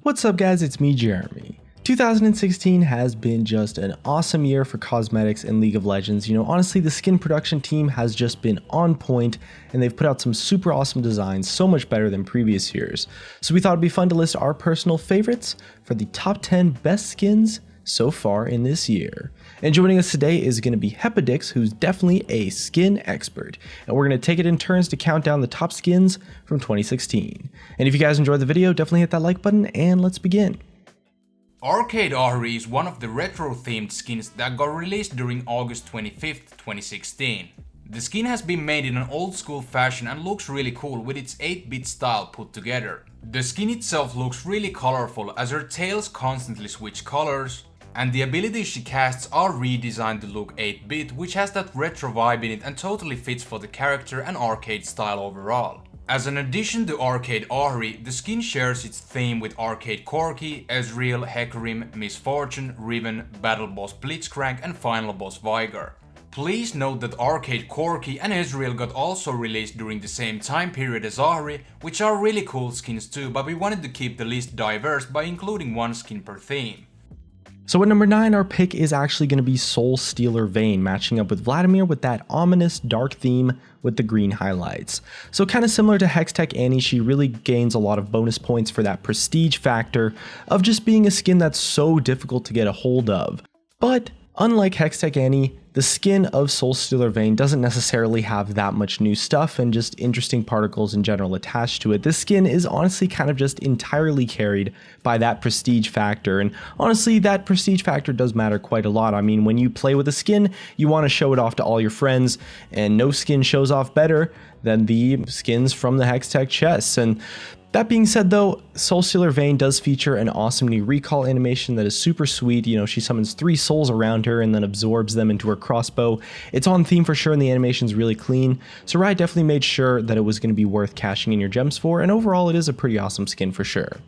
What's up guys, it's me Jeremy. 2016 has been just an awesome year for cosmetics in League of Legends. Honestly, the skin production team has just been on point and they've put out some super awesome designs, so much better than previous years. So we thought it'd be fun to list our personal favorites for the top 10 best skins so far in this year. And joining us today is going to be Hepodix, who's definitely a skin expert. And we're going to take it in turns to count down the top skins from 2016. And if you guys enjoyed the video, definitely hit that like button and let's begin. Arcade Ahri is one of the retro-themed skins that got released during August 25th, 2016. The skin has been made in an old school fashion and looks really cool with its 8-bit style put together. The skin itself looks really colorful as her tails constantly switch colors, and the abilities she casts are redesigned to look 8-bit, which has that retro vibe in it and totally fits for the character and arcade style overall. As an addition to Arcade Ahri, the skin shares its theme with Arcade Corki, Ezreal, Hecarim, Miss Fortune, Riven, Battle Boss Blitzcrank and Final Boss Veigar. Please note that Arcade Corki and Ezreal got also released during the same time period as Ahri, which are really cool skins too, but we wanted to keep the list diverse by including one skin per theme. So at number 9, our pick is actually going to be Soulstealer Vayne, matching up with Vladimir with that ominous dark theme with the green highlights. So kind of similar to Hextech Annie, she really gains a lot of bonus points for that prestige factor of just being a skin that's so difficult to get a hold of. But unlike Hextech Annie, the skin of Soulstealer Vayne doesn't necessarily have that much new stuff and just interesting particles in general attached to it. This skin is honestly kind of just entirely carried by that prestige factor, and honestly that prestige factor does matter quite a lot. I mean, when you play with a skin, you want to show it off to all your friends, and no skin shows off better than the skins from the Hextech chests. And that being said though, Soulstealer Vayne does feature an awesome new recall animation that is super sweet. She summons 3 souls around her and then absorbs them into her crossbow. It's on theme for sure and the animation's really clean, so Riot definitely made sure that it was going to be worth cashing in your gems for, and overall it is a pretty awesome skin for sure.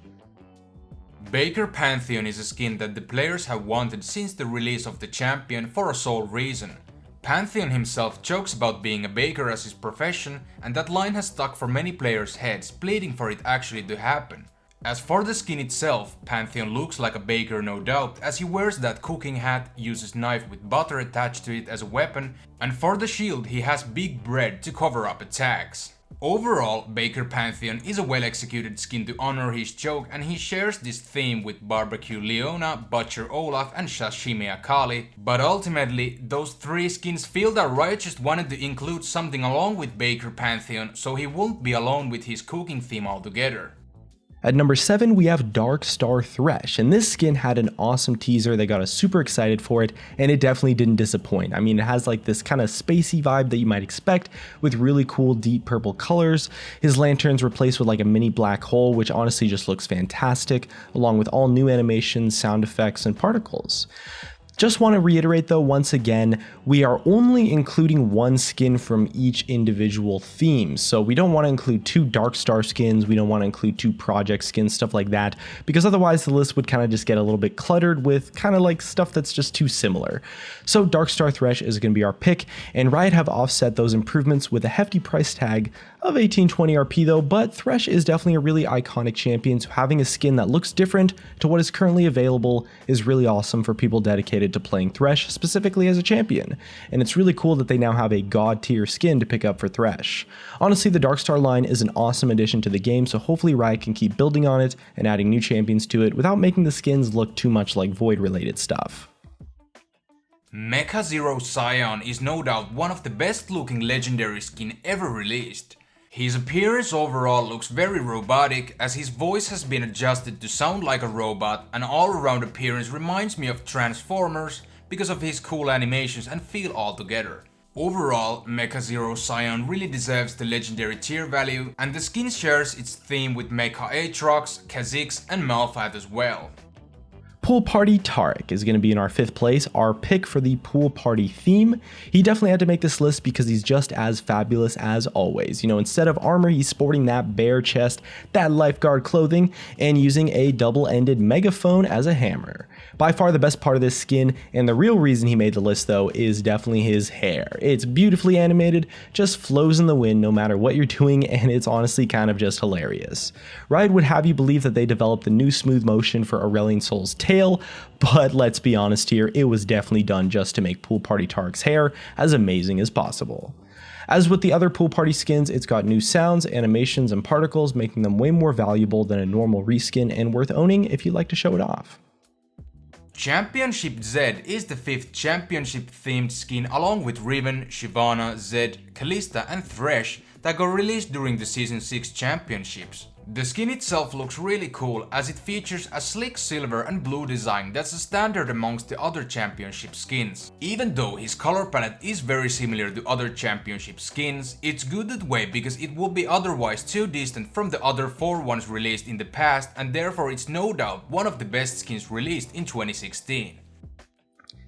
Baker Pantheon is a skin that the players have wanted since the release of the champion for a sole reason. Pantheon himself jokes about being a baker as his profession, and that line has stuck for many players' heads, pleading for it actually to happen. As for the skin itself, Pantheon looks like a baker no doubt, as he wears that cooking hat, uses knife with butter attached to it as a weapon, and for the shield he has big bread to cover up attacks. Overall, Baker Pantheon is a well-executed skin to honor his joke, and he shares this theme with Barbecue Leona, Butcher Olaf and Sashimi Akali, but ultimately those 3 skins feel that Riot just wanted to include something along with Baker Pantheon so he won't be alone with his cooking theme altogether. At number 7, we have Dark Star Thresh, and this skin had an awesome teaser. They got us super excited for it, and it definitely didn't disappoint. I mean, it has like this kind of spacey vibe that you might expect with really cool deep purple colors. His lantern's replaced with like a mini black hole, which honestly just looks fantastic, along with all new animations, sound effects, and particles. Just want to reiterate though, once again, we are only including one skin from each individual theme. So we don't want to include 2 Dark Star skins, we don't want to include 2 project skins, stuff like that, because otherwise the list would kind of just get a little bit cluttered with kind of like stuff that's just too similar. So Dark Star Thresh is going to be our pick, and Riot have offset those improvements with a hefty price tag of 1820 RP though, but Thresh is definitely a really iconic champion, so having a skin that looks different to what is currently available is really awesome for people dedicated to playing Thresh, specifically as a champion, and it's really cool that they now have a god tier skin to pick up for Thresh. Honestly, the Darkstar line is an awesome addition to the game, so hopefully Riot can keep building on it and adding new champions to it without making the skins look too much like Void related stuff. Mecha Zero Sion is no doubt one of the best looking legendary skin ever released. His appearance overall looks very robotic, as his voice has been adjusted to sound like a robot, and all-around appearance reminds me of Transformers because of his cool animations and feel altogether. Overall, Mecha Zero Sion really deserves the legendary tier value, and the skin shares its theme with Mecha Aatrox, Kha'Zix and Malphite as well. Pool Party Taric is going to be in our 5th place, our pick for the Pool Party theme. He definitely had to make this list because he's just as fabulous as always. You know, instead of armor, he's sporting that bare chest, that lifeguard clothing, and using a double-ended megaphone as a hammer. By far the best part of this skin, and the real reason he made the list though, is definitely his hair. It's beautifully animated, just flows in the wind no matter what you're doing, and it's honestly kind of just hilarious. Riot would have you believe that they developed the new smooth motion for Aurelion Sol's tail, but let's be honest here, it was definitely done just to make Pool Party Taric's hair as amazing as possible. As with the other Pool Party skins, it's got new sounds, animations, and particles, making them way more valuable than a normal reskin and worth owning if you like to show it off. Championship Z is the 5th championship themed skin along with Riven, Shyvana, Zed, Kalista and Thresh that got released during the Season 6 championships. The skin itself looks really cool as it features a slick silver and blue design that's a standard amongst the other championship skins. Even though his color palette is very similar to other championship skins, it's good that way because it would be otherwise too distant from the other 4 ones released in the past, and therefore it's no doubt one of the best skins released in 2016.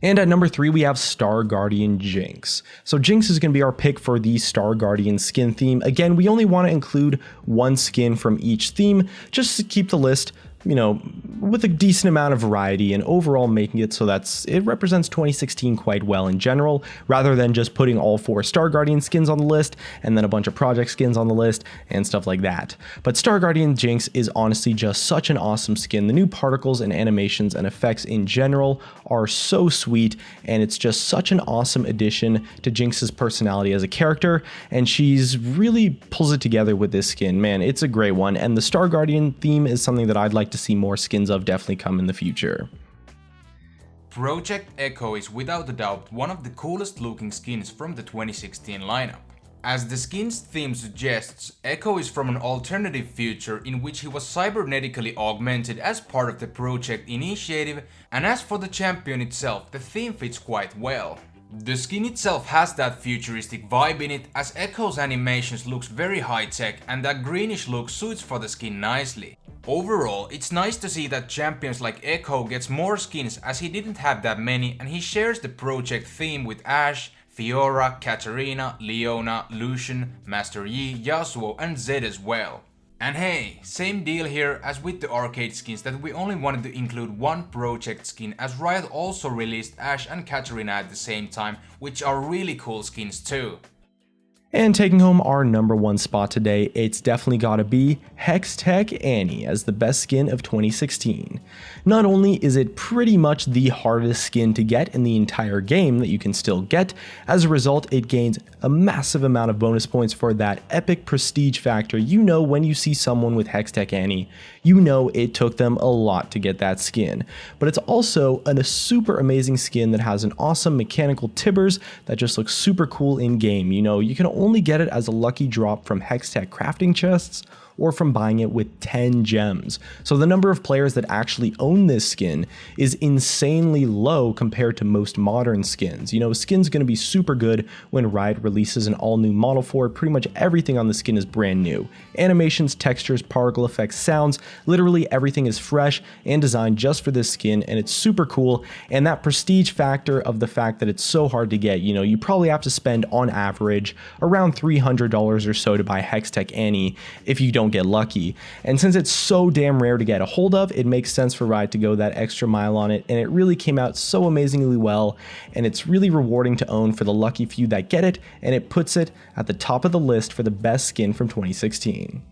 And at number 3, we have Star Guardian Jinx. So Jinx is going to be our pick for the Star Guardian skin theme. Again, we only want to include one skin from each theme, just to keep the list, you know, with a decent amount of variety and overall making it so it represents 2016 quite well in general, rather than just putting all 4 Star Guardian skins on the list and then a bunch of project skins on the list and stuff like that. But Star Guardian Jinx is honestly just such an awesome skin. The new particles and animations and effects in general are so sweet, and it's just such an awesome addition to Jinx's personality as a character, and she's really pulls it together with this skin. Man, it's a great one, and the Star Guardian theme is something that I'd like to see more skins of definitely come in the future. Project Ekko is without a doubt one of the coolest looking skins from the 2016 lineup. As the skin's theme suggests, Ekko is from an alternative future in which he was cybernetically augmented as part of the Project Initiative, and as for the champion itself, the theme fits quite well. The skin itself has that futuristic vibe in it, as Ekko's animations looks very high-tech and that greenish look suits for the skin nicely. Overall, it's nice to see that champions like Ekko gets more skins, as he didn't have that many, and he shares the project theme with Ashe, Fiora, Katarina, Leona, Lucian, Master Yi, Yasuo and Zed as well. And hey, same deal here as with the arcade skins, that we only wanted to include one project skin, as Riot also released Ashe and Katarina at the same time, which are really cool skins too. And taking home our number 1 spot today, it's definitely gotta be Hextech Annie as the best skin of 2016. Not only is it pretty much the hardest skin to get in the entire game that you can still get, as a result it gains a massive amount of bonus points for that epic prestige factor. You know, when you see someone with Hextech Annie, you know it took them a lot to get that skin. But it's also a super amazing skin that has an awesome mechanical tibbers that just looks super cool in game. You know, you can only get it as a lucky drop from Hextech crafting chests or from buying it with 10 gems. So the number of players that actually own this skin is insanely low compared to most modern skins. You know, a skin's going to be super good when Riot releases an all new model for it. Pretty much everything on the skin is brand new. Animations, textures, particle effects, sounds, literally everything is fresh and designed just for this skin, and it's super cool. And that prestige factor of the fact that it's so hard to get, you know, you probably have to spend on average around $300 or so to buy Hextech Annie if you don't get lucky. And since it's so damn rare to get a hold of, it makes sense for Riot to go that extra mile on it, and it really came out so amazingly well, and it's really rewarding to own for the lucky few that get it, and it puts it at the top of the list for the best skin from 2016.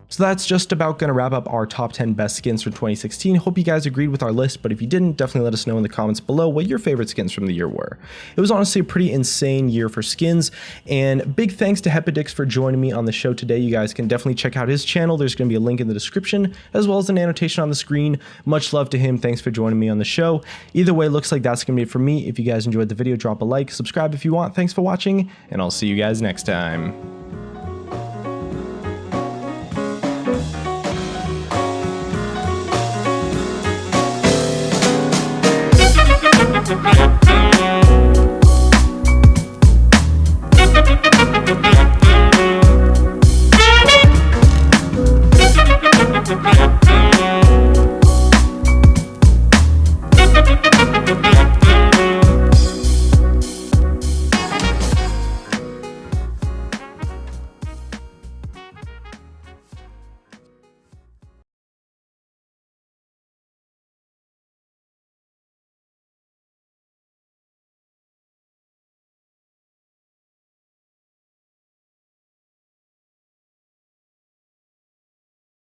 So that's just about going to wrap up our top 10 best skins from 2016. Hope you guys agreed with our list, but if you didn't, definitely let us know in the comments below what your favorite skins from the year were. It was honestly a pretty insane year for skins, and big thanks to Hepodix for joining me on the show today. You guys can definitely check out his channel. There's going to be a link in the description, as well as an annotation on the screen. Much love to him. Thanks for joining me on the show. Either way, looks like that's going to be it for me. If you guys enjoyed the video, drop a like, subscribe if you want. Thanks for watching, and I'll see you guys next time.